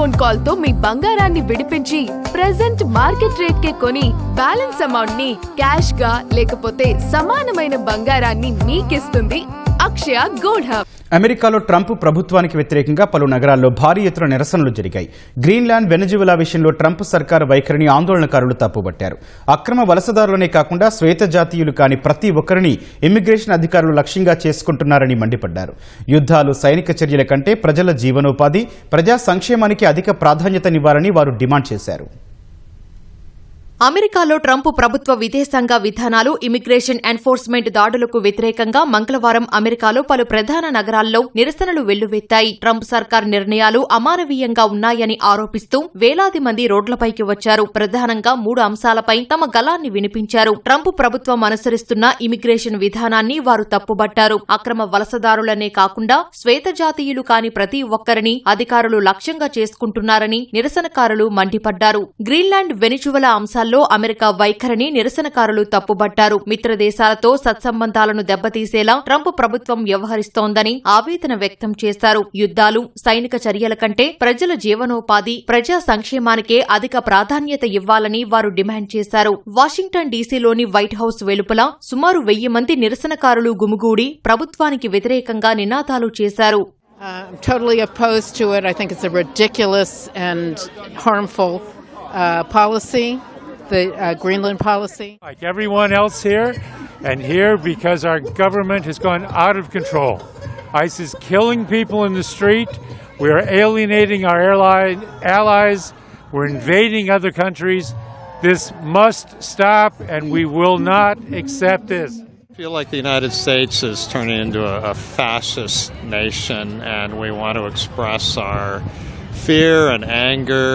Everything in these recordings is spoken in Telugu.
ఫోన్ కాల్ తో మీ బంగారాన్ని విడిపించి ప్రెజెంట్ మార్కెట్ రేట్ కే కొని బ్యాలెన్స్ అమౌంట్ ని క్యాష్ గా లేకపోతే సమానమైన బంగారాన్ని మీకిస్తుంది అక్షయ గోల్డ్ హబ్. అమెరికాలో ట్రంప్ ప్రభుత్వానికి వ్యతిరేకంగా పలు నగరాల్లో భారీ ఎత్తున నిరసనలు జరిగాయి. గ్రీన్లాండ్, వెనజువెలా విషయంలో ట్రంప్ సర్కారు వైఖరిని ఆందోళనకారులు తప్పుబట్టారు. అక్రమ వలసదారులనే కాకుండా శ్వేత జాతీయులు కాని ప్రతి ఒక్కరిని ఇమ్మిగ్రేషన్ అధికారులు లక్ష్యంగా చేసుకుంటున్నారని మండిపడ్డారు. యుద్ధాలు, సైనిక చర్యల కంటే ప్రజల జీవనోపాధి, ప్రజా సంక్షేమానికి అధిక ప్రాధాన్యతనివ్వాలని వారు డిమాండ్ చేశారు. అమెరికాలో ట్రంప్ ప్రభుత్వ విదేశాంగ విధానాలు, ఇమిగ్రేషన్ ఎన్ఫోర్స్మెంట్ దాడులకు వ్యతిరేకంగా మంగళవారం అమెరికాలో పలు ప్రధాన నగరాల్లో నిరసనలు వెల్లువెత్తాయి. ట్రంప్ సర్కార్ నిర్ణయాలు అమానవీయంగా ఉన్నాయని ఆరోపిస్తూ వేలాది మంది రోడ్లపైకి వచ్చారు. ప్రధానంగా 3 అంశాలపై తమ గళాన్ని వినిపించారు. ట్రంప్ ప్రభుత్వం అనుసరిస్తున్న ఇమిగ్రేషన్ విధానాన్ని వారు తప్పుబట్టారు. అక్రమ వలసదారులనే కాకుండా శ్వేత జాతీయులు కాని ప్రతి ఒక్కరిని అధికారులు లక్ష్యంగా చేసుకుంటున్నారని నిరసనకారులు మండిపడ్డారు. గ్రీన్లాండ్, వెనిజువెలా అంశాల్లో అమెరికా వైఖరిని నిరసనకారులు తప్పుబట్టారు. మిత్రదేశాలతో సత్సంబంధాలను దెబ్బతీసేలా ట్రంప్ ప్రభుత్వం వ్యవహరిస్తోందని ఆవేదన వ్యక్తం చేశారు. యుద్ధాలు, సైనిక చర్యల కంటే ప్రజల జీవనోపాధి, ప్రజా సంక్షేమానికే అధిక ప్రాధాన్యత ఇవ్వాలని వారు డిమాండ్ చేశారు. వాషింగ్టన్ డీసీలోని వైట్ హౌస్ వెలుపల సుమారు 1000 మంది నిరసనకారులు గుమిగూడి ప్రభుత్వానికి వ్యతిరేకంగా నినాదాలు చేశారు. I'm totally opposed to it. I think it's a ridiculous and harmful policy. The Greenland policy. Like everyone else here, and here because our government has gone out of control. ICE is killing people in the street. We are alienating our allies. We're invading other countries. This must stop, and we will not accept this. I feel like the United States is turning into a fascist nation, and we want to express our fear and anger.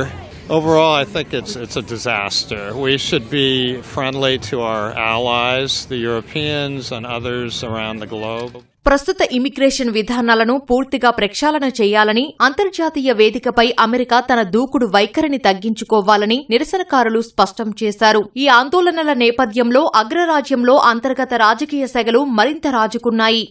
Overall, I think it's a disaster. We should be friendly to our allies, the Europeans and others around the globe. ప్రస్తుత ఇమిగ్రేషన్ విధానాలను పూర్తిగా ప్రక్షాళన చేయాలని, అంతర్జాతీయ వేదికపై అమెరికా తన దూకుడు వైఖరిని తగ్గించుకోవాలని నిరసనకారులు స్పష్టం చేశారు. ఈ ఆందోళనల నేపథ్యంలో అగ్రరాజ్యంలో అంతర్గత రాజకీయ సెగలు మరింత రాజుకున్నాయి.